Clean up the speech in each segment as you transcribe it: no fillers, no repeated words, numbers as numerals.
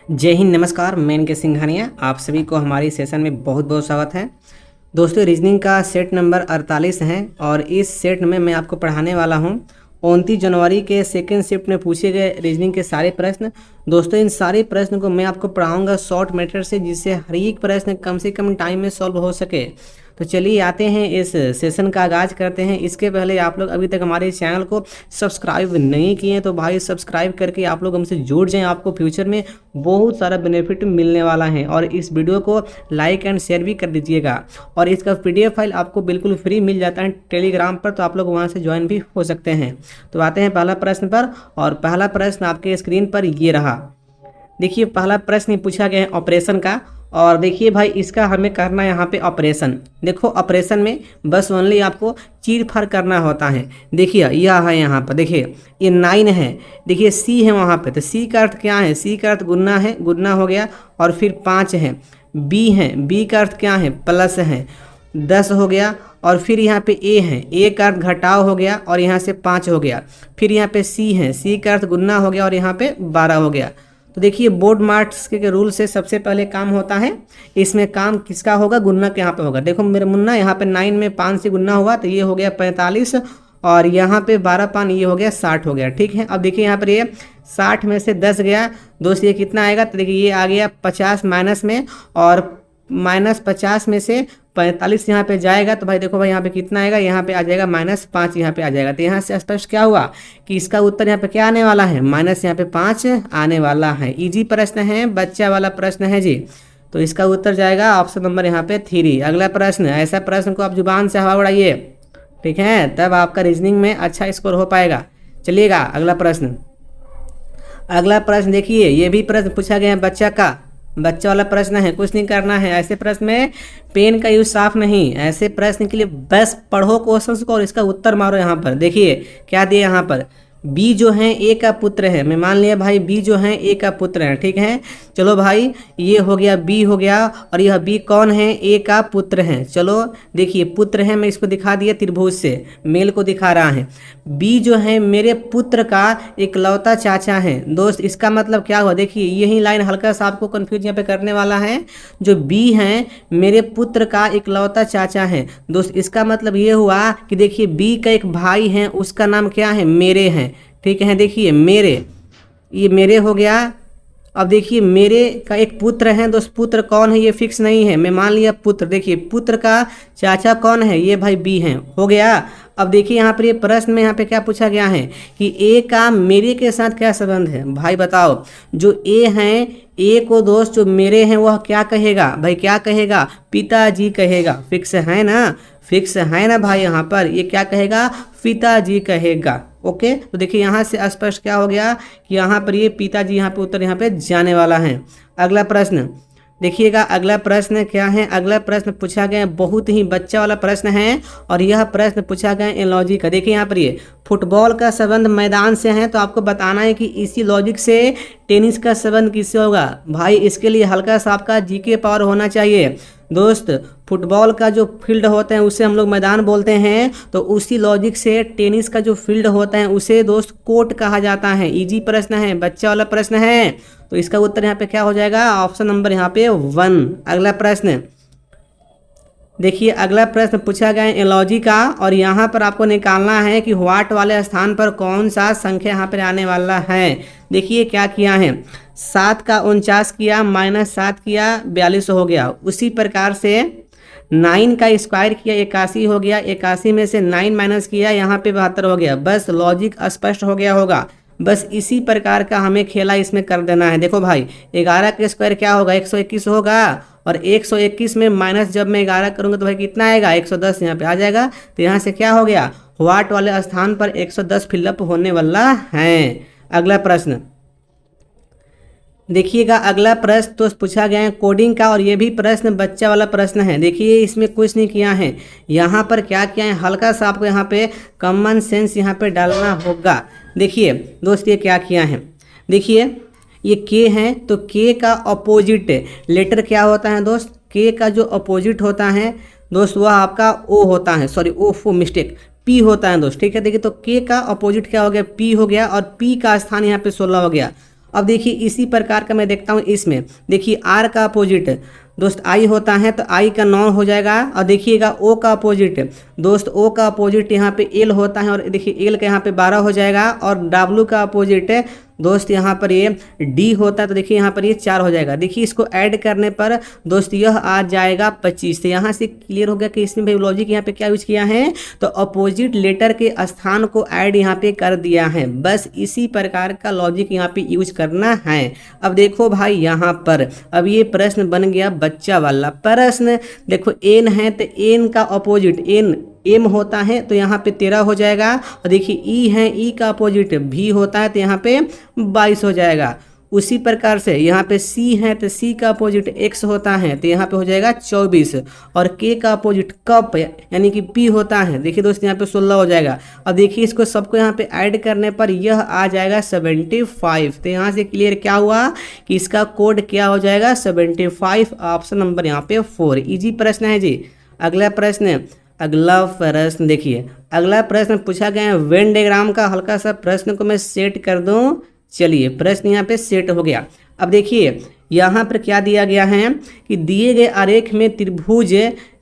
जय हिंद, नमस्कार। मैं इनके सिंघानिया, आप सभी को हमारी सेशन में बहुत बहुत स्वागत है। दोस्तों, रीजनिंग का सेट नंबर 48 है और इस सेट में मैं आपको पढ़ाने वाला हूं 29 जनवरी के सेकेंड शिफ्ट में पूछे गए रीजनिंग के सारे प्रश्न। दोस्तों, इन सारे प्रश्न को मैं आपको पढ़ाऊंगा शॉर्ट मेथड से, जिससे हर एक प्रश्न कम से कम टाइम में सॉल्व हो सके। तो चलिए आते हैं, इस सेशन का आगाज़ करते हैं। इसके पहले आप लोग अभी तक हमारे चैनल को सब्सक्राइब नहीं किए हैं तो भाई सब्सक्राइब करके आप लोग हमसे जुड़ जाएं। आपको फ्यूचर में बहुत सारा बेनिफिट मिलने वाला है। और इस वीडियो को लाइक एंड शेयर भी कर दीजिएगा। और इसका PDF फाइल आपको बिल्कुल फ्री मिल जाता है टेलीग्राम पर, तो आप लोग वहाँ से ज्वाइन भी हो सकते हैं। तो आते हैं पहला प्रश्न पर, और पहला प्रश्न आपके स्क्रीन पर ये रहा। देखिए, पहला प्रश्न पूछा गया है ऑपरेशन का। और देखिए भाई, इसका हमें करना है यहाँ पे ऑपरेशन। देखो, ऑपरेशन में बस ओनली आपको चीर फाड़ करना होता है। देखिए यह है, यहाँ पर देखिए ये 9 है, देखिए C है वहाँ पे, तो C का अर्थ क्या है? C का अर्थ गुना है, गुना हो गया। और फिर 5 है। B है, B का अर्थ क्या है? प्लस है, 10 हो गया। और फिर यहाँ पे A है, A का अर्थ घटाव हो गया और यहाँ से 5 हो गया। फिर यहाँ पे C है, C का अर्थ गुना हो गया और यहाँ पे 12 हो गया। तो देखिए, बोर्ड मार्क्स के रूल से सबसे पहले काम होता है, इसमें काम किसका होगा? गुना के यहाँ पे होगा। देखो मेरे मुन्ना, यहाँ पे 9 में 5 से गुना हुआ तो ये हो गया 45, और यहाँ पे 12 पान ये हो गया 60 हो गया। ठीक है, अब देखिए यहाँ पर ये 60 में से 10 गया दोस्त, ये कितना आएगा? तो देखिए ये आ गया 50 माइनस में, और -50 में से 45 यहाँ पे जाएगा तो भाई देखो भाई यहाँ पे कितना आएगा? यहाँ पे आ जाएगा -5 यहाँ पे आ जाएगा। तो यहाँ से स्पष्ट क्या हुआ कि इसका उत्तर यहाँ पे क्या आने वाला है? माइनस यहाँ पे 5 आने वाला है। इजी प्रश्न है, बच्चा वाला प्रश्न है जी। तो इसका उत्तर जाएगा ऑप्शन नंबर यहाँ पे 3। अगला प्रश्न, ऐसा प्रश्न को आप जुबान से हवा उड़ाइए, ठीक है, तब आपका रीजनिंग में अच्छा स्कोर हो पाएगा। चलिएगा अगला प्रश्न। अगला प्रश्न देखिए, ये भी प्रश्न पूछा गया है बच्चा वाला प्रश्न है, कुछ नहीं करना है। ऐसे प्रश्न में पेन का यूज साफ नहीं, ऐसे प्रश्न के लिए बस पढ़ो क्वेश्चंस को और इसका उत्तर मारो। यहाँ पर देखिए क्या दिए, यहाँ पर बी जो है ए का पुत्र है। मैं मान लिया भाई बी जो है ए का पुत्र है, ठीक है। चलो भाई, ये हो गया बी हो गया, और यह बी कौन है? ए का पुत्र है। चलो देखिए, पुत्र है, मैं इसको दिखा दिया त्रिभुज से, मेल को दिखा रहा है। बी जो है मेरे पुत्र का इकलौता चाचा है। दोस्त, इसका मतलब क्या हुआ? देखिए यही लाइन हल्का सा आपको कंफ्यूज यहाँ पे करने वाला है। जो बी है मेरे पुत्र का इकलौता चाचा है। दोस्त, इसका मतलब ये हुआ कि देखिए बी का एक भाई है, उसका नाम क्या है? मेरे है, ठीक है। देखिए मेरे, ये मेरे हो गया। अब देखिए मेरे का एक पुत्र है दोस्त, पुत्र कौन है ये फिक्स नहीं है, मैं मान लिया पुत्र। देखिए पुत्र का चाचा कौन है? ये भाई बी है, हो गया। अब देखिए यहाँ पर ये प्रश्न में यहाँ पे क्या पूछा गया है कि ए का मेरे के साथ क्या संबंध है? भाई बताओ, जो ए हैं, ए को दोस्त जो मेरे हैं वह क्या कहेगा? भाई क्या कहेगा? पिताजी कहेगा। फिक्स है ना? फिक्स है ना भाई? यहाँ पर ये क्या कहेगा? पिताजी कहेगा। ओके, तो देखिए यहाँ से स्पष्ट क्या हो गया कि यहाँ पर ये पिताजी, यहाँ पे उत्तर यहाँ पे जाने वाला है। अगला प्रश्न देखिएगा, अगला प्रश्न क्या है? अगला प्रश्न पूछा गया बहुत ही बच्चा वाला प्रश्न है, और यह प्रश्न पूछा गया एनालॉजी का। देखिए यहाँ पर ये फुटबॉल का संबंध मैदान से है, तो आपको बताना है कि इसी लॉजिक से टेनिस का संबंध किससे होगा? भाई इसके लिए हल्का सा आपका जीके पावर होना चाहिए दोस्त। फुटबॉल का जो फील्ड होता है उसे हम लोग मैदान बोलते हैं, तो उसी लॉजिक से टेनिस का जो फील्ड होता है उसे दोस्त कोर्ट कहा जाता है। इजी प्रश्न है, बच्चा वाला प्रश्न है, तो इसका उत्तर यहाँ पे क्या हो जाएगा? ऑप्शन नंबर यहाँ पे 1। अगला प्रश्न देखिए, अगला प्रश्न पूछा गया एनालॉजी का, और यहाँ पर आपको निकालना है कि व्हाट वाले स्थान पर कौन सा संख्या यहाँ पर आने वाला है। देखिए क्या किया है, 7 का 49 किया, -7 किया, 42 हो गया। उसी प्रकार से 9 का स्क्वायर किया, 81 हो गया। 81 में से 9 माइनस किया, यहाँ पे 72 हो गया। बस लॉजिक स्पष्ट हो गया होगा। बस इसी प्रकार का हमें खेला इसमें कर देना है। देखो भाई, 11 का स्क्वायर क्या होगा? 121 होगा, और 121 में माइनस जब मैं 11 करूँगा तो भाई कितना आएगा? 110 यहाँ पे आ जाएगा। तो यहाँ से क्या हो गया? व्हाट वाले स्थान पर 110 फिलअप होने वाला है। अगला प्रश्न देखिएगा, अगला प्रश्न तो पूछा गया है कोडिंग का, और ये भी प्रश्न बच्चा वाला प्रश्न है। देखिए इसमें कुछ नहीं किया है, यहाँ पर क्या किया है, हल्का सा आपको यहाँ पे कॉमन सेंस यहाँ पे डालना होगा। देखिए दोस्त, ये क्या किया है, देखिए ये के है, तो के का अपोजिट लेटर क्या होता है दोस्त? के का जो अपोजिट होता है दोस्त वह आपका ओ होता है, सॉरी ओ मिस्टेक, पी होता है दोस्त, ठीक है। देखिए तो के का अपोजिट क्या हो गया? पी हो गया, और पी का स्थान यहाँ पे 16 हो गया। अब देखिए इसी प्रकार का मैं देखता हूँ इसमें, देखिए आर का अपोजिट दोस्त आई होता है तो आई का नॉन हो जाएगा। और देखिएगा ओ का अपोजिट दोस्त ओ का अपोजिट यहाँ पे एल होता है, और देखिए एल का यहाँ पे 12 हो जाएगा। और डब्लू का अपोजिट दोस्त यहाँ पर ये डी होता है, तो देखिए यहाँ पर ये 4 हो जाएगा। देखिए इसको ऐड करने पर दोस्त यह आ जाएगा 25। तो यहाँ से क्लियर हो गया कि इसमें भाई लॉजिक यहाँ पे क्या यूज किया है, तो अपोजिट लेटर के स्थान को ऐड यहाँ पे कर दिया है। बस इसी प्रकार का लॉजिक यहाँ पे यूज करना है। अब देखो भाई यहाँ पर अब ये प्रश्न बन गया बच्चा वाला प्रश्न। देखो एन है तो एन का अपोजिट एन एम होता है, तो यहाँ पे 13 हो जाएगा। और देखिए ई है, ई का अपोजिट भी होता है, तो यहाँ पे 22 हो जाएगा। उसी प्रकार से यहाँ पे सी है तो सी का अपोजिट एक्स होता है, तो यहाँ पे हो जाएगा 24। और के का अपोजिट कप यानी कि पी होता है, देखिए दोस्त यहाँ पे 16 हो जाएगा। अब देखिए इसको सबको यहाँ पे ऐड करने पर यह आ जाएगा 75। तो यहाँ से क्लियर क्या हुआ कि इसका कोड क्या हो जाएगा 75। ऑप्शन नंबर यहाँ पे 4। इजी प्रश्न है जी। अगला प्रश्न देखिए, अगला प्रश्न पूछा गया है वेन डायग्राम का। हल्का सा प्रश्न को मैं सेट कर दूं। चलिए प्रश्न यहाँ पे सेट हो गया। अब देखिए यहाँ पर क्या दिया गया है कि दिए गए आरेख में त्रिभुज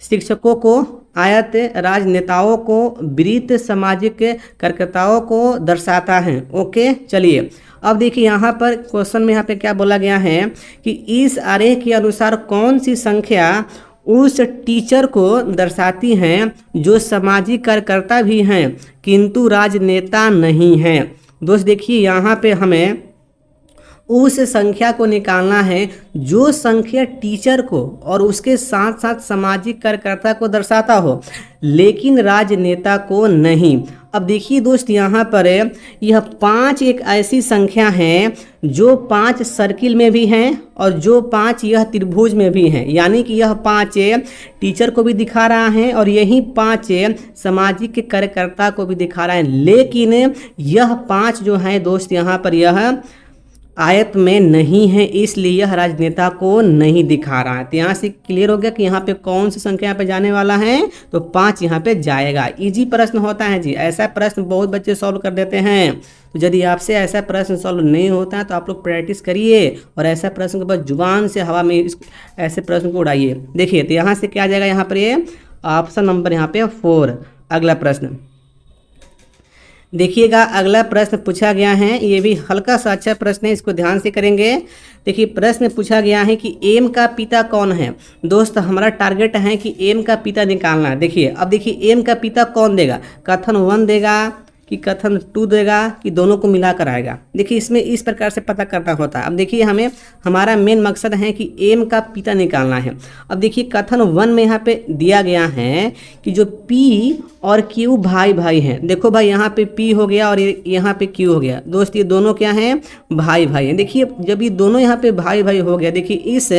शिक्षकों को, आयत राजनेताओं को, वृत्त सामाजिक कार्यकर्ताओं को दर्शाता है। ओके चलिए अब देखिए यहाँ पर क्वेश्चन में यहाँ पे क्या बोला गया है कि इस आरेख के अनुसार कौन सी संख्या उस टीचर को दर्शाती हैं जो सामाजिक कार्यकर्ता भी हैं किंतु राजनेता नहीं हैं। दोस्त देखिए यहाँ पे हमें उस संख्या को निकालना है जो संख्या टीचर को और उसके साथ साथ सामाजिक कार्यकर्ता को दर्शाता हो लेकिन राजनेता को नहीं। अब देखिए दोस्त यहाँ पर यह 5 एक ऐसी संख्या है जो 5 सर्किल में भी हैं और जो 5 यह त्रिभुज में भी हैं, यानी कि यह 5 टीचर को भी दिखा रहा है और यही 5 सामाजिक कार्यकर्ता को भी दिखा रहा है। लेकिन यह 5 जो है दोस्त यहाँ पर यह आयत में नहीं है, इसलिए यह राजनेता को नहीं दिखा रहा है। तो यहाँ से क्लियर हो गया कि यहाँ पे कौन सी संख्या पे जाने वाला है, तो 5 यहाँ पे जाएगा। इजी प्रश्न होता है जी, ऐसा प्रश्न बहुत बच्चे सॉल्व कर देते हैं। तो यदि आपसे ऐसा प्रश्न सॉल्व नहीं होता है तो आप लोग प्रैक्टिस करिए और ऐसा प्रश्न के बाद जुबान से हवा में ऐसे प्रश्न को उड़ाइए। देखिए तो यहाँ से क्या आ जाएगा, यहाँ पर ये ऑप्शन नंबर यहाँ पे 4। अगला प्रश्न देखिएगा, अगला प्रश्न पूछा गया है, ये भी हल्का सा अच्छा प्रश्न है, इसको ध्यान से करेंगे। देखिए प्रश्न पूछा गया है कि एम का पिता कौन है। दोस्त हमारा टारगेट है कि एम का पिता निकालना है। देखिए अब देखिए एम का पिता कौन देगा, कथन 1 देगा कि कथन 2 देगा कि दोनों को मिलाकर आएगा। देखिए इसमें इस प्रकार से पता करना होता है। अब देखिए हमें हमारा मेन मकसद है कि एम का पिता निकालना है। अब देखिए कथन 1 में यहाँ पे दिया गया है कि जो पी और क्यू भाई भाई हैं। देखो भाई यहाँ पे पी हो गया और यहाँ पे क्यू हो गया। दोस्त ये दोनों क्या हैं, भाई भाई हैं। देखिए जब ये दोनों यहाँ पे भाई भाई हो गया, देखिए इस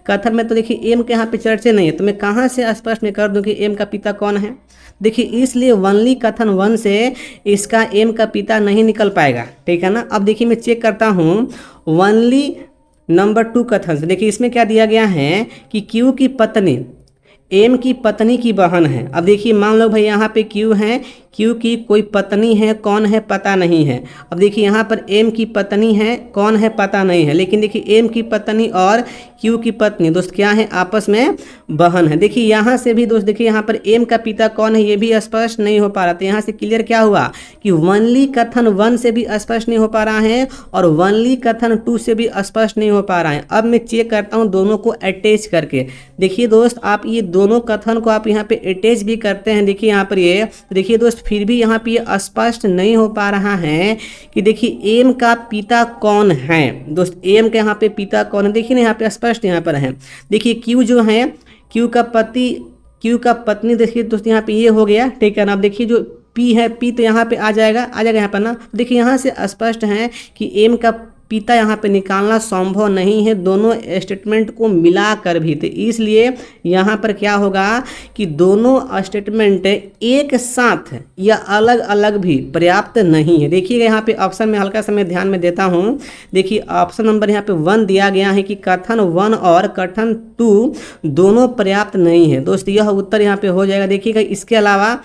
कथन में तो देखिए एम के यहाँ पे चर्चा नहीं है, तो मैं कहाँ से स्पष्ट में कर दूँ कि एम का पिता कौन है। देखिए इसलिए वनली कथन 1 से इसका एम का पिता नहीं निकल पाएगा, ठीक है ना। अब देखिए मैं चेक करता हूँ वनली नंबर 2 कथन से। देखिए इसमें क्या दिया गया है कि क्यू की पत्नी एम की पत्नी की बहन है। अब देखिए मान लो भाई यहाँ पे क्यू है, क्यू की कोई पत्नी है, कौन है पता नहीं है। अब देखिए यहाँ पर एम की पत्नी है, कौन है पता नहीं है, लेकिन देखिए एम की पत्नी और क्यू की पत्नी दोस्त क्या है, आपस में बहन है। देखिए यहाँ से भी दोस्त देखिए यहाँ पर एम का पिता कौन है ये भी स्पष्ट नहीं हो पा रहा। तो यहाँ से क्लियर क्या हुआ कि वनली कथन 1 से भी स्पष्ट नहीं हो पा रहा है और वनली कथन 2 से भी स्पष्ट नहीं हो पा रहा है। अब मैं चेक करता हूँ दोनों को अटैच करके। देखिए दोस्त आप ये दोनों कथन को आप यहाँ पे अटैच भी करते हैं, देखिए यहाँ पर ये देखिए दोस्त फिर भी यहाँ पे ये स्पष्ट नहीं हो पा रहा है कि देखिए एम का पिता कौन है। दोस्त एम के यहाँ पे पिता कौन है, देखिए ना यहाँ पे स्पष्ट यहाँ पर है। देखिए क्यू जो है, क्यू का पत्नी देखिए दोस्त यहाँ पे ये हो गया, ठीक है ना। अब देखिए जो पी है, पी तो यहाँ पे आ जाएगा यहाँ पर ना। देखिए यहाँ से स्पष्ट है कि एम का पिता यहाँ पे निकालना संभव नहीं है दोनों स्टेटमेंट को मिलाकर भी। तो इसलिए यहाँ पर क्या होगा कि दोनों स्टेटमेंट एक साथ या अलग अलग भी पर्याप्त नहीं है। देखिएगा यहाँ पे ऑप्शन में हल्का सा मैं ध्यान में देता हूँ। देखिए ऑप्शन नंबर यहाँ पे 1 दिया गया है कि कथन 1 और कथन 2 दोनों पर्याप्त नहीं है। दोस्त यह उत्तर यहाँ पे हो जाएगा। देखिएगा इसके अलावा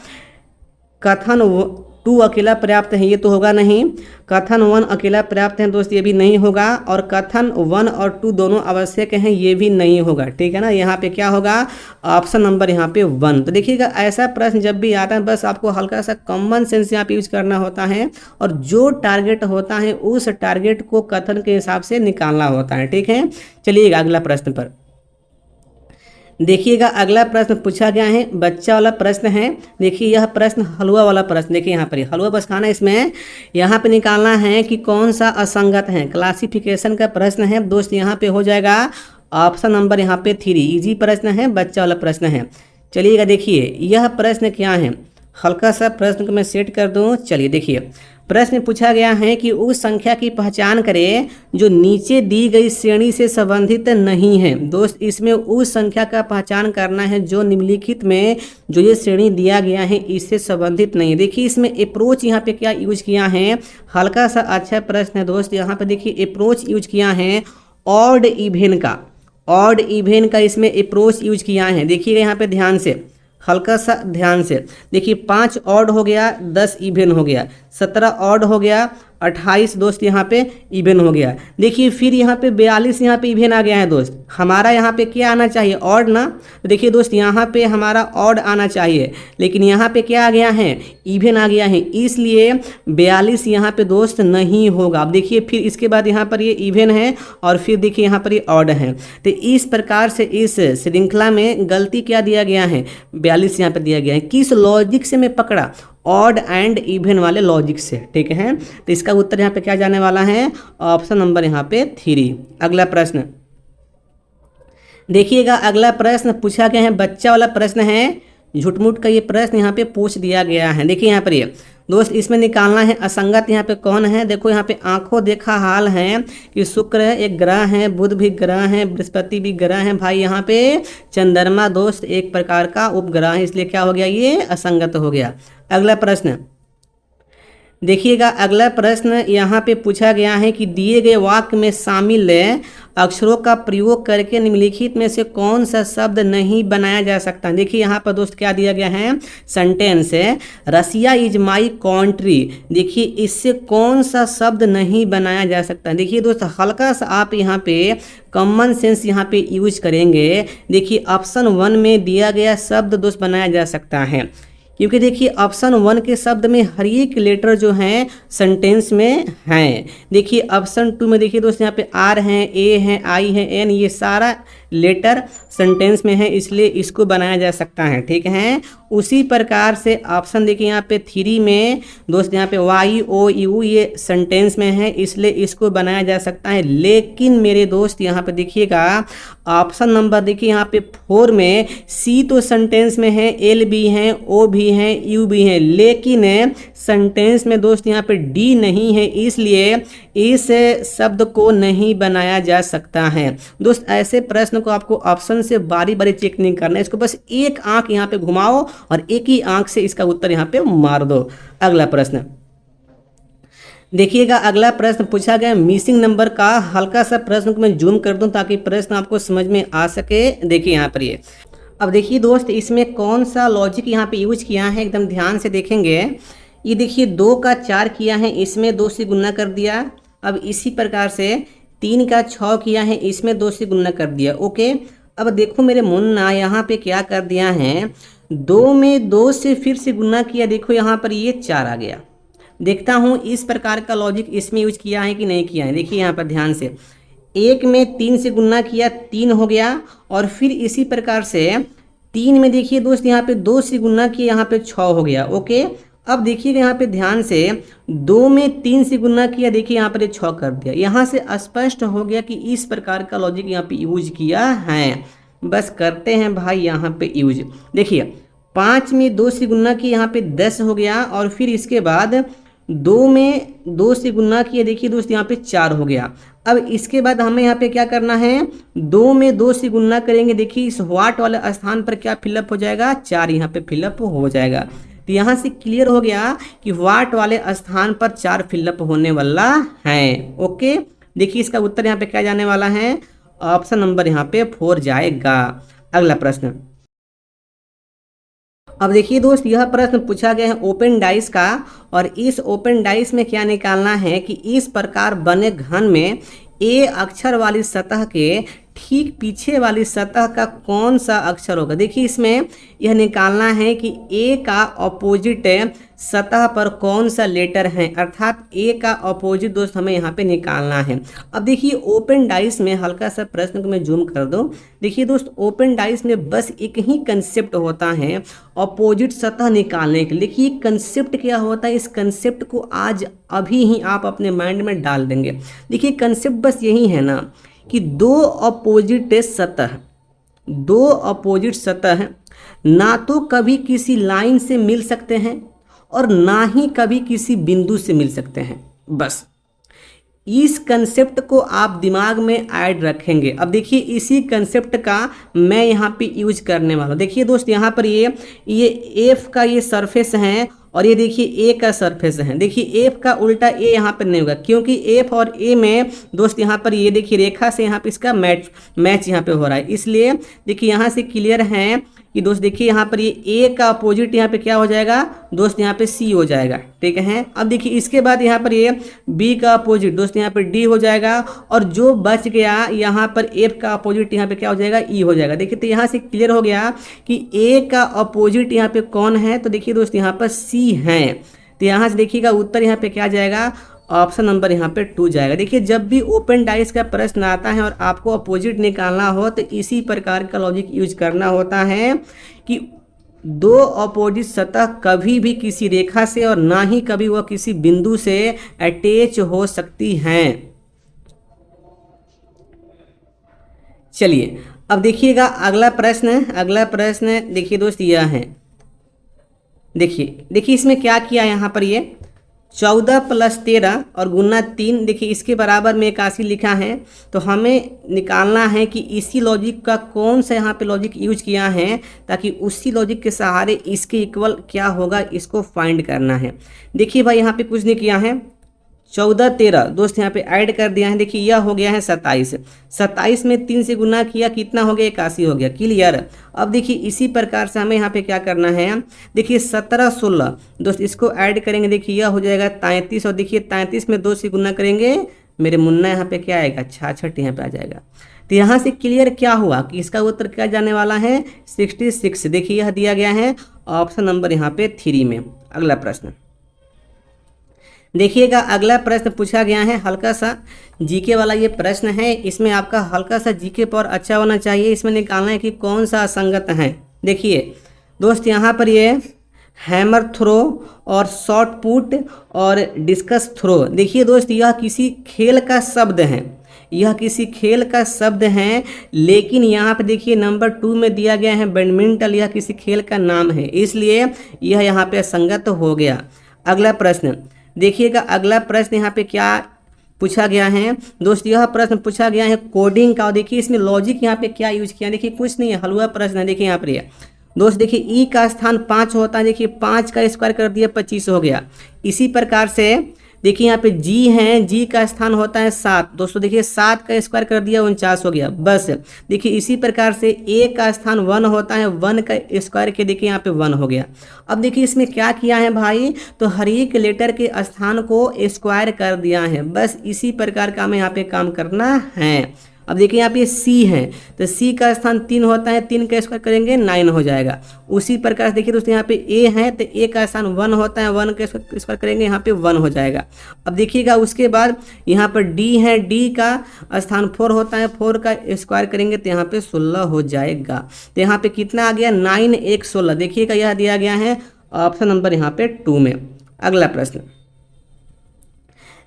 टू अकेला पर्याप्त है, ये तो होगा नहीं। कथन 1 अकेला पर्याप्त है दोस्त, ये भी नहीं होगा। और कथन 1 और 2 दोनों आवश्यक हैं, ये भी नहीं होगा। ठीक है ना, यहाँ पे क्या होगा, ऑप्शन नंबर यहाँ पे 1। तो देखिएगा ऐसा प्रश्न जब भी आता है बस आपको हल्का सा कॉमन सेंस यहाँ पे यूज करना होता है, और जो टारगेट होता है उस टारगेट को कथन के हिसाब से निकालना होता है। ठीक है, चलिएगा अगला प्रश्न पर देखिएगा। अगला प्रश्न पूछा गया है, बच्चा वाला प्रश्न है। देखिए यह प्रश्न हलवा वाला प्रश्न, देखिए यहाँ पर हलवा बस खाना, इसमें यहाँ पे निकालना है कि कौन सा असंगत है। क्लासिफिकेशन का प्रश्न है दोस्त, यहाँ पे हो जाएगा ऑप्शन नंबर यहाँ पे 3। इजी प्रश्न है, बच्चा वाला प्रश्न है। चलिएगा देखिए यह प्रश्न क्या है, हल्का सा प्रश्न को मैं सेट कर दूँ। चलिए देखिए प्रश्न पूछा गया है कि उस संख्या की पहचान करें जो नीचे दी गई श्रेणी से संबंधित नहीं है। दोस्त इसमें उस संख्या का पहचान करना है जो निम्नलिखित में जो ये श्रेणी दिया गया है इससे संबंधित नहीं है। देखिए इसमें अप्रोच यहाँ पे क्या यूज किया है, हल्का सा अच्छा प्रश्न है दोस्त। यहाँ पे देखिए अप्रोच यूज किया है ऑड इवेन का, ऑड इवेन का इसमें अप्रोच यूज किया है। देखिएगा यहाँ पे ध्यान से, हल्का सा ध्यान से देखिए, 5 ऑड हो गया, 10 इवेन हो गया, 17 ऑड हो गया, 28 दोस्त यहाँ पे इवेन हो गया। देखिए फिर यहाँ पे 42 यहाँ पे इवेन आ गया है दोस्त। हमारा यहाँ पे क्या आना चाहिए, ऑड ना। तो देखिए दोस्त यहाँ पे हमारा ऑड आना चाहिए, लेकिन यहाँ पे क्या आ गया है, इवेन आ गया है, इसलिए 42 यहाँ पे दोस्त नहीं होगा। अब देखिए फिर इसके बाद यहाँ पर ये इवेन है और फिर देखिए यहाँ पर ये ऑड है। तो इस प्रकार से इस श्रृंखला में गलती क्या दिया गया है, 42 यहाँ पे दिया गया है। किस लॉजिक से मैं पकड़ा, ऑड एंड इवन वाले लॉजिक से। ठीक है, तो इसका उत्तर यहाँ पे क्या जाने वाला है, ऑप्शन नंबर यहाँ पे 3। अगला प्रश्न देखिएगा, अगला प्रश्न पूछा गया है, बच्चा वाला प्रश्न है। झूठमूठ का ये प्रश्न यहाँ पे पूछ दिया गया है। देखिए यहाँ पर ये दोस्त इसमें निकालना है असंगत यहाँ पे कौन है। देखो यहाँ पे आंखों देखा हाल है कि शुक्र एक ग्रह है, बुध भी ग्रह है, बृहस्पति भी ग्रह है। भाई यहाँ पे चंद्रमा दोस्त एक प्रकार का उपग्रह है, इसलिए क्या हो गया, ये असंगत हो गया। अगला प्रश्न देखिएगा, अगला प्रश्न यहाँ पे पूछा गया है कि दिए गए वाक्य में शामिल अक्षरों का प्रयोग करके निम्नलिखित में से कौन सा शब्द नहीं बनाया जा सकता। देखिए यहाँ पर दोस्त क्या दिया गया है, सेंटेंस है, रसिया इज माई कंट्री। देखिए इससे कौन सा शब्द नहीं बनाया जा सकता। देखिए दोस्त हल्का सा आप यहाँ पे कॉमन सेंस यहाँ पे यूज करेंगे। देखिए ऑप्शन 1 में दिया गया शब्द दोस्त बनाया जा सकता है, क्योंकि देखिए ऑप्शन 1 के शब्द में हर एक लेटर जो है सेंटेंस में हैं। देखिए ऑप्शन 2 में देखिए दोस्त यहाँ पे आर हैं, ए हैं, आई है, एन, ये सारा लेटर सेंटेंस में है, इसलिए इसको बनाया जा सकता है। ठीक है, उसी प्रकार से ऑप्शन देखिए यहाँ पे 3 में दोस्त यहाँ पे वाई ओ यू ये सेंटेंस में है, इसलिए इसको बनाया जा सकता है। लेकिन मेरे दोस्त यहाँ पे देखिएगा ऑप्शन नंबर देखिए यहाँ पे 4 में सी तो सेंटेंस में है, एल भी है, ओ भी है, यू भी है, लेकिन सेंटेंस में दोस्त यहाँ पे डी नहीं है, इसलिए इस शब्द को नहीं बनाया जा सकता है। दोस्त ऐसे प्रश्न को आपको ऑप्शन से बारी बारी चेक नहीं करना है, इसको बस एक आंख यहाँ पे घुमाओ और एक ही आंख से इसका उत्तर यहाँ पे मार दो। अगला प्रश्न देखिएगा, अगला प्रश्न पूछा गया मिसिंग नंबर का। हल्का सा प्रश्न को मैं जूम कर दूं ताकि प्रश्न आपको समझ में आ सके। देखिए यहाँ पर ये, अब देखिए दोस्त इसमें कौन सा लॉजिक यहाँ पे यूज किया है, एकदम ध्यान से देखेंगे। ये देखिए 2 का 4 किया है, इसमें 2 से गुना कर दिया। अब इसी प्रकार से 3 का 6 किया है, इसमें 2 से गुना कर दिया। ओके, अब देखो मेरे मुन्ना यहाँ पे क्या कर दिया है, 2 में 2 से फिर से गुना किया। देखो यहाँ पर ये 4 आ गया। देखता हूँ इस प्रकार का लॉजिक इसमें यूज किया है कि नहीं किया है। देखिए यहाँ पर ध्यान से, 1 में 3 से गुना किया, 3 हो गया, और फिर इसी प्रकार से 3 में देखिए दोस्त यहाँ पे 2 से गुना किया, यहाँ पे 6 हो गया। ओके, अब देखिएगा यहाँ पे ध्यान से, 2 में 3 से गुना किया, देखिए यहाँ पर 6 कर दिया। यहाँ से स्पष्ट हो गया कि इस प्रकार का लॉजिक यहाँ पे यूज किया है। बस करते हैं भाई यहाँ पे यूज। देखिए 5 में 2 से गुना किया, यहाँ पे 10 हो गया, और फिर इसके बाद 2 में 2 से गुना किया, देखिए दोस्त यहाँ पे 4 हो गया। अब इसके बाद हमें यहाँ पे क्या करना है, 2 में 2 से गुना करेंगे। देखिए इस व्हाट वाले स्थान पर क्या फिलअप हो जाएगा, 4 यहाँ पे फिलअप हो जाएगा। तो यहाँ से क्लियर हो गया कि व्हाट वाले स्थान पर 4 फिलअप होने वाला है। ओके, देखिए इसका उत्तर यहाँ पे क्या जाने वाला है, ऑप्शन नंबर यहाँ पे 4 जाएगा। अगला प्रश्न अब देखिए दोस्त, यह प्रश्न पूछा गया है ओपन डाइस का, और इस ओपन डाइस में क्या निकालना है कि इस प्रकार बने घन में ए अक्षर वाली सतह के ठीक पीछे वाली सतह का कौन सा अक्षर होगा। देखिए इसमें यह निकालना है कि ए का ऑपोजिट सतह पर कौन सा लेटर है, अर्थात ए का ऑपोजिट दोस्त हमें यहाँ पे निकालना है। अब देखिए ओपन डाइस में हल्का सा प्रश्न को मैं जूम कर दूं। देखिए दोस्त, ओपन डाइस में बस एक ही कंसेप्ट होता है ऑपोजिट सतह निकालने के लिए। देखिए कंसेप्ट क्या होता है, इस कंसेप्ट को आज अभी ही आप अपने माइंड में डाल देंगे। देखिए कंसेप्ट बस यही है ना कि दो अपोजिट सतह ना तो कभी किसी लाइन से मिल सकते हैं और ना ही कभी किसी बिंदु से मिल सकते हैं। बस इस कंसेप्ट को आप दिमाग में ऐड रखेंगे। अब देखिए इसी कंसेप्ट का मैं यहाँ पे यूज करने वाला हूँ। देखिए दोस्त, यहाँ पर ये एफ का ये सरफेस है और ये देखिए ए का सरफेस है। देखिए एफ का उल्टा ए यहाँ पर नहीं होगा, क्योंकि एफ और ए में दोस्त यहाँ पर ये देखिए रेखा से यहाँ पे इसका मैच यहाँ पे हो रहा है। इसलिए देखिए यहाँ से क्लियर है कि दोस्त देखिए यहाँ पर ये ए का अपोजिट यहाँ पे क्या हो जाएगा दोस्त, यहाँ पे सी हो जाएगा। ठीक है, अब देखिए इसके बाद यहाँ पर ये बी का अपोजिट दोस्त यहाँ पे डी हो जाएगा, और जो बच गया यहाँ पर एफ का अपोजिट यहाँ पे क्या हो जाएगा, ई हो जाएगा। देखिए तो यहाँ से क्लियर हो गया कि ए का अपोजिट यहाँ पे कौन है, तो देखिए दोस्त यहाँ पर सी है। तो यहाँ से देखिएगा उत्तर यहाँ पे क्या जाएगा, ऑप्शन नंबर यहाँ पे 2 जाएगा। देखिए जब भी ओपन डाइस का प्रश्न आता है और आपको अपोजिट निकालना हो तो इसी प्रकार का लॉजिक यूज करना होता है कि दो अपोजिट सतह कभी भी किसी रेखा से और ना ही कभी वह किसी बिंदु से अटैच हो सकती हैं। चलिए अब देखिएगा अगला प्रश्न देखिए दोस्त यह है। देखिए इसमें क्या किया यहाँ पर, ये 14 + 13 और गुना 3 देखिए इसके बराबर में 81 लिखा है। तो हमें निकालना है कि इसी लॉजिक का कौन सा यहाँ पे लॉजिक यूज किया है, ताकि उसी लॉजिक के सहारे इसके इक्वल क्या होगा इसको फाइंड करना है। देखिए भाई यहाँ पे कुछ नहीं किया है, 14 13 दोस्त यहाँ पे ऐड कर दिया है। देखिए यह हो गया है 27 में 3 से गुना किया, कितना हो गया 81 हो गया। क्लियर। अब देखिए इसी प्रकार से हमें यहाँ पे क्या करना है, देखिए 17 16 दोस्त इसको ऐड करेंगे, देखिए यह हो जाएगा 33, और देखिए 33 में 2 से गुना करेंगे मेरे मुन्ना यहाँ पे क्या आएगा 66 यहाँ पे आ जाएगा। तो यहाँ से क्लियर क्या हुआ कि इसका उत्तर क्या जाने वाला है 66। देखिए यह दिया गया है ऑप्शन नंबर यहाँ पे 3 में। अगला प्रश्न देखिएगा, अगला प्रश्न पूछा गया है हल्का सा जीके वाला ये प्रश्न है। इसमें आपका हल्का सा जीके पर अच्छा होना चाहिए। इसमें निकालना है कि कौन सा असंगत है। देखिए दोस्त यहाँ पर ये हैमर थ्रो और शॉट पुट और डिस्कस थ्रो, देखिए दोस्त यह किसी खेल का शब्द है, लेकिन यहाँ पे देखिए नंबर 2 में दिया गया है बैडमिंटन, यह किसी खेल का नाम है, इसलिए यह यहाँ पे असंगत हो गया। अगला प्रश्न देखिएगा, अगला प्रश्न यहाँ पे क्या पूछा गया है दोस्त, यह प्रश्न पूछा गया है कोडिंग का। देखिए इसमें लॉजिक यहाँ पे क्या यूज किया, देखिए कुछ नहीं है, हलवा प्रश्न है। देखिए यहाँ पर दोस्त देखिए ई का स्थान 5 होता है, देखिए 5 का स्क्वायर कर दिया 25 हो गया। इसी प्रकार से देखिए यहाँ पे जी है, जी का स्थान होता है 7 दोस्तों, देखिए 7 का स्क्वायर कर दिया 49 हो गया। बस देखिए इसी प्रकार से ए का स्थान 1 होता है, 1 का स्क्वायर के देखिए यहाँ पे 1 हो गया। अब देखिए इसमें क्या किया है भाई, तो हर एक लेटर के स्थान को स्क्वायर कर दिया है। बस इसी प्रकार का हमें यहाँ पे काम करना है। अब देखिए यहाँ पे सी है, तो सी का स्थान 3 होता है, 3 का स्क्वायर करेंगे 9 हो जाएगा। उसी प्रकार से देखिए दोस्तों यहाँ पे ए है, तो ए का स्थान 1 होता है, 1 का स्क्वायर करेंगे यहाँ पे 1 हो जाएगा। अब देखिएगा उसके बाद यहाँ पर डी है, डी का स्थान 4 होता है, 4 का स्क्वायर करेंगे तो यहाँ पे 16 हो जाएगा। तो यहाँ पे कितना आ गया 9 1 16। देखिएगा यह दिया गया है ऑप्शन नंबर यहाँ पे 2 में। अगला प्रश्न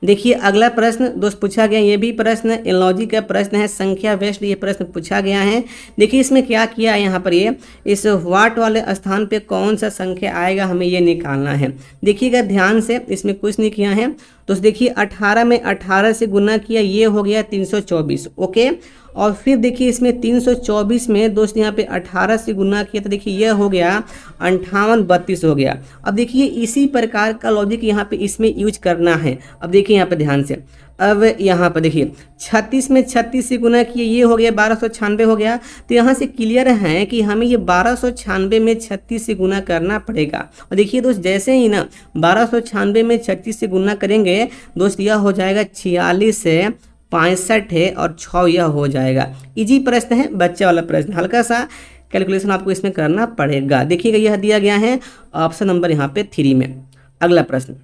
देखिए, अगला प्रश्न दोस्त पूछा गया, ये भी प्रश्न एनालॉजी का प्रश्न है, संख्या वेस्ट ये प्रश्न पूछा गया है। देखिए इसमें क्या किया है यहाँ पर, ये इस वाट वाले स्थान पे कौन सा संख्या आएगा हमें ये निकालना है। देखिएगा ध्यान से, इसमें कुछ नहीं किया है। तो देखिए 18 में 18 से गुना किया, ये हो गया 324। ओके, और फिर देखिए इसमें 324 में दोस्त यहाँ पे 18 से गुना किया तो देखिए यह हो गया 58 32 हो गया। अब देखिए इसी प्रकार का लॉजिक यहाँ पे इसमें यूज करना है। अब देखिए यहाँ पे ध्यान से, अब यहाँ पर देखिए 36 में 36 से गुना किए ये हो गया 1296 हो गया। तो यहाँ से क्लियर है कि हमें ये 1296 में 36 से गुना करना पड़ेगा। और देखिए दोस्त जैसे ही ना 1296 में 36 से गुना करेंगे दोस्त यह हो जाएगा 46 से 65 है और 6 यह हो जाएगा। इजी प्रश्न है, बच्चे वाला प्रश्न, हल्का सा कैलकुलेशन आपको इसमें करना पड़ेगा। देखिएगा यह दिया गया है ऑप्शन नंबर यहाँ पे 3 में। अगला प्रश्न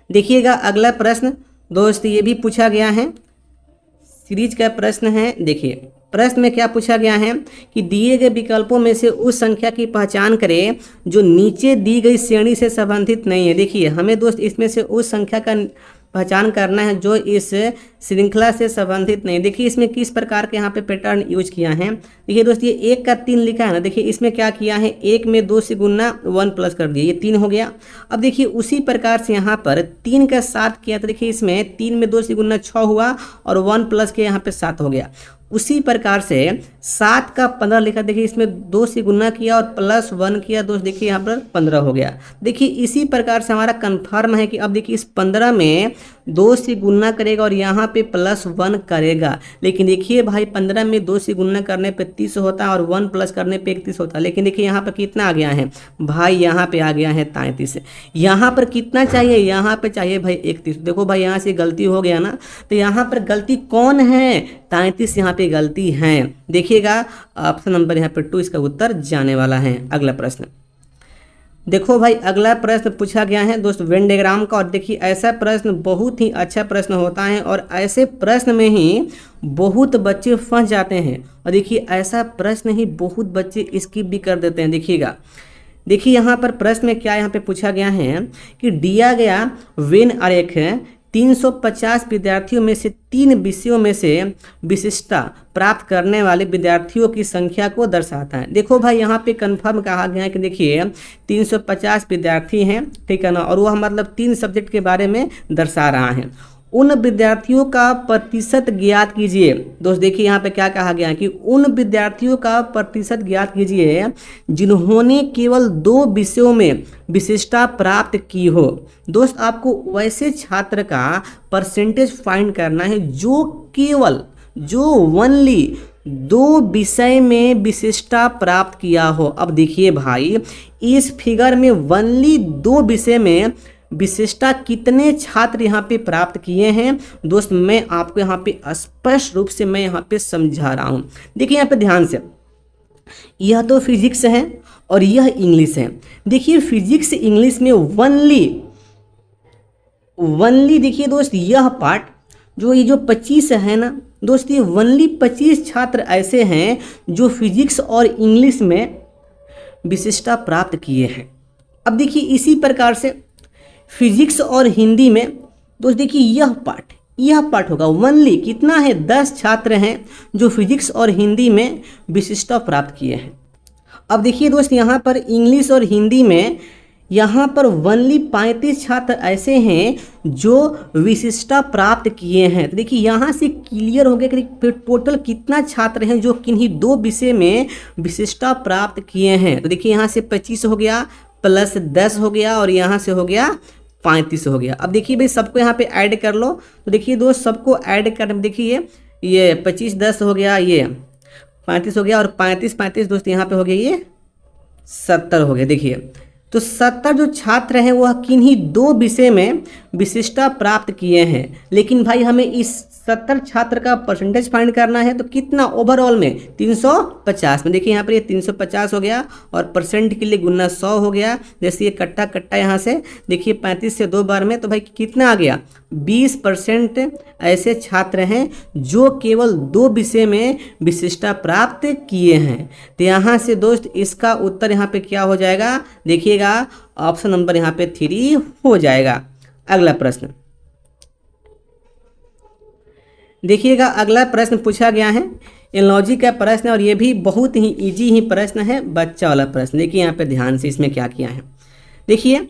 देखिएगा, अगला प्रश्न दोस्त ये भी पूछा गया है, सीरीज का प्रश्न है। देखिए प्रश्न में क्या पूछा गया है कि दिए गए विकल्पों में से उस संख्या की पहचान करें जो नीचे दी गई श्रेणी से संबंधित नहीं है। देखिए हमें दोस्त इसमें से उस संख्या का पहचान करना है जो इस श्रृंखला से संबंधित नहीं। देखिए इसमें किस प्रकार के यहाँ पे पैटर्न यूज किया है। देखिए दोस्त ये 1 का 3 लिखा है ना, देखिए इसमें क्या किया है 1 में 2 से गुना 1 प्लस कर दिया, ये 3 हो गया। अब देखिए उसी प्रकार से यहाँ पर 3 का 7 किया तो देखिए इसमें 3 में 2 से गुना 6 हुआ और 1 प्लस के यहाँ पे 7 हो गया। उसी प्रकार से 7 का 15 लिखा, देखिए इसमें 2 से गुना किया और प्लस 1 किया दोस्त, देखिए यहाँ पर 15 हो गया। देखिए इसी प्रकार से हमारा कन्फर्म है कि अब देखिए इस 15 में 2 से गुना करेगा और यहाँ पे प्लस 1 करेगा। लेकिन देखिए भाई 15 में 2 से गुना करने पे 30 होता है और 1 प्लस करने पे 31 होता है। लेकिन देखिए यहाँ पर कितना आ गया है भाई, यहाँ पे आ गया है 33। यहाँ पर कितना चाहिए, यहाँ पे चाहिए भाई 31। देखो भाई यहाँ से गलती हो गया ना, तो यहाँ पर गलती कौन है, 33 यहाँ पे गलती है। देखिएगा ऑप्शन नंबर यहाँ पे 2 इसका उत्तर जाने वाला है। अगला प्रश्न देखो भाई, अगला प्रश्न पूछा गया है दोस्त वेन डायग्राम का। और देखिए ऐसा प्रश्न बहुत ही अच्छा प्रश्न होता है और ऐसे प्रश्न में ही बहुत बच्चे फंस जाते हैं। और देखिए ऐसा प्रश्न ही बहुत बच्चे स्किप भी कर देते हैं। देखिएगा, देखिए यहाँ पर प्रश्न में क्या यहाँ पे पूछा गया है कि दिया गया वेन आरेख 350 विद्यार्थियों में से 3 विषयों में से विशिष्टता प्राप्त करने वाले विद्यार्थियों की संख्या को दर्शाता है। देखो भाई यहाँ पे कंफर्म कहा गया है कि देखिए 350 विद्यार्थी हैं, ठीक है ना, और वह मतलब 3 सब्जेक्ट के बारे में दर्शा रहा है। उन विद्यार्थियों का प्रतिशत ज्ञात कीजिए। दोस्त देखिए यहाँ पे क्या कहा गया है कि उन विद्यार्थियों का प्रतिशत ज्ञात कीजिए जिन्होंने केवल 2 विषयों में विशिष्टता प्राप्त की हो। दोस्त आपको वैसे छात्र का परसेंटेज फाइंड करना है जो ओनली 2 विषय में विशिष्टता प्राप्त किया हो। अब देखिए भाई इस फिगर में ओनली 2 विषय में विशिष्टता कितने छात्र यहाँ पे प्राप्त किए हैं दोस्त, मैं आपको यहाँ पे स्पष्ट रूप से मैं यहाँ पे समझा रहा हूँ। देखिए यहाँ पे ध्यान से, यह तो फिजिक्स है और यह इंग्लिश है। देखिए फिजिक्स इंग्लिश में वनली देखिए दोस्त यह पार्ट जो ये जो 25 है ना दोस्त, ये वनली 25 छात्र ऐसे हैं जो फिजिक्स और इंग्लिश में विशिष्टता प्राप्त किए हैं। अब देखिए इसी प्रकार से फिजिक्स और हिंदी में दोस्त देखिए यह पार्ट होगा वनली कितना है 10 छात्र हैं जो फिजिक्स और हिंदी में विशिष्टता प्राप्त किए हैं। अब देखिए दोस्त यहाँ पर इंग्लिश और हिंदी में यहाँ पर वनली 35 छात्र ऐसे हैं जो विशिष्टता प्राप्त किए हैं। तो देखिए यहाँ से क्लियर हो गया कि टोटल कितना छात्र हैं जो किन्हीं 2 विषय में विशिष्टता प्राप्त किए हैं। तो देखिए यहाँ से 25 हो गया प्लस 10 हो गया और यहाँ से हो गया 35 हो गया। अब देखिए भाई सबको यहाँ पे ऐड कर लो। तो देखिए दोस्त सबको ऐड कर, देखिए ये 25 10 हो गया, ये 35 हो गया और 35 दोस्त यहाँ पे हो गया ये 70 हो गया। देखिए तो 70 जो छात्र हैं वह किन्हीं 2 विषय में विशिष्टता प्राप्त किए हैं। लेकिन भाई हमें इस 70 छात्र का परसेंटेज फाइंड करना है तो कितना ओवरऑल में 350 में। देखिए यहाँ पर ये 350 हो गया और परसेंट के लिए गुना 100 हो गया। जैसे ये कट्टा यहाँ से देखिए 35 से 2 बार में, तो भाई कितना आ गया 20% ऐसे छात्र हैं जो केवल 2 विषय में विशिष्टता प्राप्त किए हैं। तो यहाँ से दोस्त इसका उत्तर यहाँ पे क्या हो जाएगा, देखिएगा ऑप्शन नंबर यहाँ पे 3 हो जाएगा। अगला प्रश्न देखिएगा, अगला प्रश्न पूछा गया है एनालॉजी का प्रश्न और ये भी बहुत ही इजी ही प्रश्न है, बच्चा वाला प्रश्न। देखिए यहाँ पे ध्यान से इसमें क्या किया है, देखिए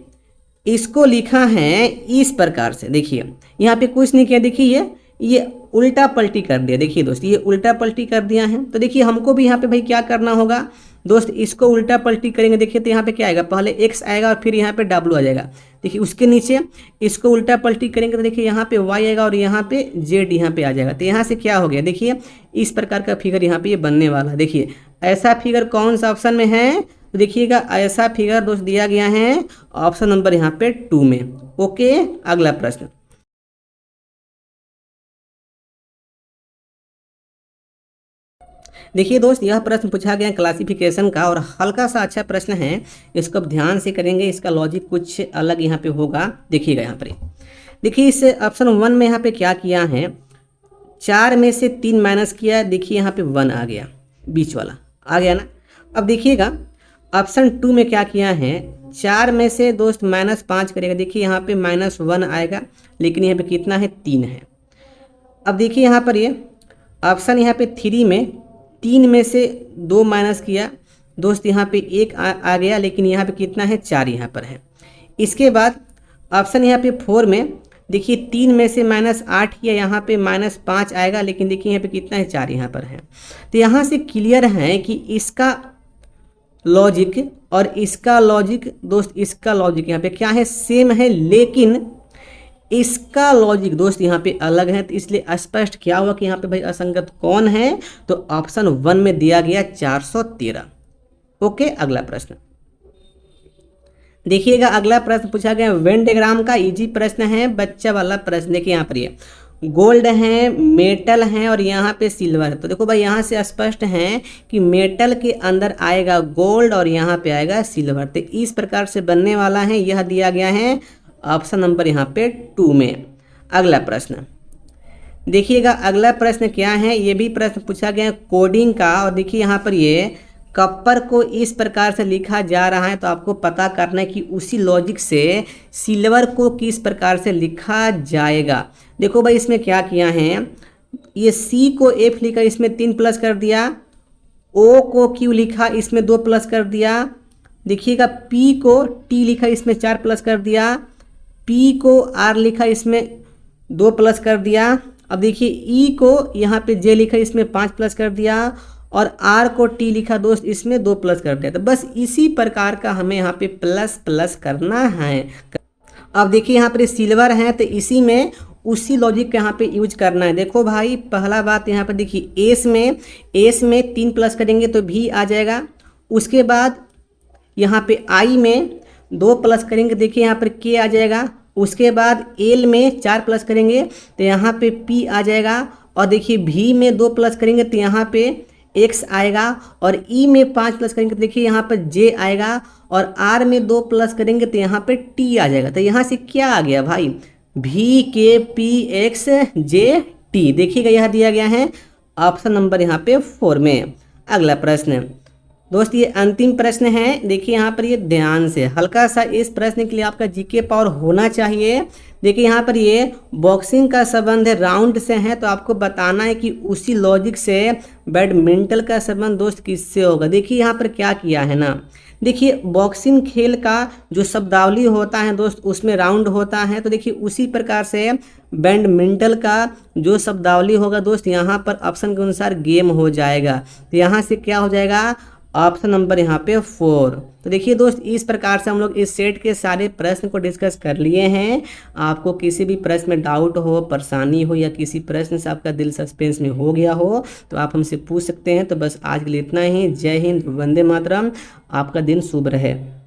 इसको लिखा है इस प्रकार से। देखिए यहाँ पे कुछ नहीं किया, देखिए ये उल्टा पलटी कर दिया। देखिए दोस्त ये उल्टा पलटी कर दिया है। तो देखिए हमको भी यहाँ पे भाई क्या करना होगा दोस्त, इसको उल्टा पलटी करेंगे। देखिए तो यहाँ पे क्या आएगा, पहले x आएगा और फिर यहाँ पे w आ जाएगा। देखिए उसके नीचे इसको उल्टा पलटी करेंगे तो देखिए यहाँ पे y आएगा और यहाँ पे z यहाँ पे आ जाएगा। तो यहाँ से क्या हो गया, देखिए इस प्रकार का फिगर यहाँ पे ये बनने वाला है। देखिए ऐसा फिगर कौन सा ऑप्शन में है, तो देखिएगा ऐसा फिगर दोस्त दिया गया है ऑप्शन नंबर यहाँ पे 2 में। ओके, अगला प्रश्न। देखिए दोस्त यह प्रश्न पूछा गया क्लासिफिकेशन का और हल्का सा अच्छा प्रश्न है, इसको अब ध्यान से करेंगे, इसका लॉजिक कुछ अलग यहाँ पे होगा। देखिएगा यहाँ पर देखिए इस ऑप्शन 1 में यहाँ पे क्या किया है, 4 में से 3 माइनस किया, देखिए यहाँ पे 1 आ गया, बीच वाला आ गया ना। अब देखिएगा ऑप्शन 2 में क्या किया है, 4 में से दोस्त -5 करेगा, देखिए यहाँ पे -1 आएगा, लेकिन यहाँ पे कितना है, 3 है। अब देखिए यहाँ पर ये ऑप्शन यहाँ पे 3 में 3 में से 2 माइनस किया दोस्त, यहाँ पे 1 आ गया, लेकिन यहाँ पे कितना है, 4 यहाँ पर है। इसके बाद ऑप्शन यहाँ पे 4 में देखिए 3 में से -8 किया, यहाँ पे -5 आएगा, लेकिन देखिए यहाँ पे कितना है, 4 यहाँ पर है। तो यहाँ से क्लियर है कि इसका लॉजिक और इसका लॉजिक दोस्त, इसका लॉजिक यहाँ पे क्या है, सेम है, लेकिन इसका लॉजिक दोस्त यहाँ पे अलग है। तो इसलिए स्पष्ट क्या हुआ कि यहाँ पे भाई असंगत कौन है, तो ऑप्शन 1 में दिया गया 413। ओके, अगला प्रश्न देखिएगा। अगला प्रश्न पूछा गया वेन डायग्राम का, इजी प्रश्न है, बच्चा वाला प्रश्न। देखिए यहाँ पर ये गोल्ड है, मेटल है और यहाँ पे सिल्वर है। तो देखो भाई यहाँ से स्पष्ट है कि मेटल के अंदर आएगा गोल्ड और यहाँ पे आएगा सिल्वर। तो इस प्रकार से बनने वाला है, यह दिया गया है ऑप्शन नंबर यहाँ पे 2 में। अगला प्रश्न देखिएगा, अगला प्रश्न क्या है, ये भी प्रश्न पूछा गया कोडिंग का। और देखिए यहाँ पर ये कॉपर को इस प्रकार से लिखा जा रहा है, तो आपको पता करना है कि उसी लॉजिक से सिल्वर को किस प्रकार से लिखा जाएगा। देखो भाई इसमें क्या किया है, ये सी को एफ लिखा, इसमें 3 प्लस कर दिया, ओ को क्यू लिखा, इसमें 2 प्लस कर दिया। देखिएगा पी को टी लिखा, इसमें 4 प्लस कर दिया, पी को आर लिखा, इसमें 2 प्लस कर दिया। अब देखिए ई को यहाँ पे जे लिखा, इसमें 5 प्लस कर दिया, और आर को टी लिखा दोस्त, इसमें 2 प्लस कर दिया। तो बस इसी प्रकार का हमें यहाँ पे प्लस प्लस करना है। अब देखिए यहाँ पर सिल्वर है, तो इसी में उसी लॉजिक का यहाँ पे यूज करना है। देखो भाई पहला बात यहाँ पर देखिए एस में 3 प्लस करेंगे तो भी आ जाएगा। उसके बाद यहाँ पे आई में 2 प्लस करेंगे, देखिए यहाँ पर के आ जाएगा। उसके बाद एल में 4 प्लस करेंगे तो यहाँ पे पी आ जाएगा। और देखिए भी में 2 प्लस करेंगे तो यहाँ पे एक्स आएगा। और ई में 5 प्लस करेंगे तो देखिए यहाँ पर जे आएगा। और आर में 2 प्लस करेंगे तो यहाँ पे टी आ जाएगा। तो यहाँ से क्या आ गया भाई, भी के पी एक्स जे टी। देखिएगा यह दिया गया है ऑप्शन नंबर यहाँ पे 4 में। अगला प्रश्न दोस्त ये अंतिम प्रश्न है। देखिए यहाँ पर ये ध्यान से हल्का सा इस प्रश्न के लिए आपका जीके पावर होना चाहिए। देखिए यहाँ पर ये बॉक्सिंग का संबंध है, राउंड से है, तो आपको बताना है कि उसी लॉजिक से बैडमिंटन का संबंध दोस्त किससे होगा। देखिए यहाँ पर क्या किया है ना, देखिए बॉक्सिंग खेल का जो शब्दावली होता है दोस्त उसमें राउंड होता है। तो देखिए उसी प्रकार से बैडमिंटन का जो शब्दावली होगा दोस्त यहाँ पर ऑप्शन के अनुसार गेम हो जाएगा। तो यहाँ से क्या हो जाएगा, ऑप्शन नंबर यहाँ पे 4। तो देखिए दोस्त इस प्रकार से हम लोग इस सेट के सारे प्रश्न को डिस्कस कर लिए हैं। आपको किसी भी प्रश्न में डाउट हो, परेशानी हो, या किसी प्रश्न से आपका दिल सस्पेंस में हो गया हो तो आप हमसे पूछ सकते हैं। तो बस आज के लिए इतना ही। जय हिंद, वंदे मातरम। आपका दिन शुभ रहे।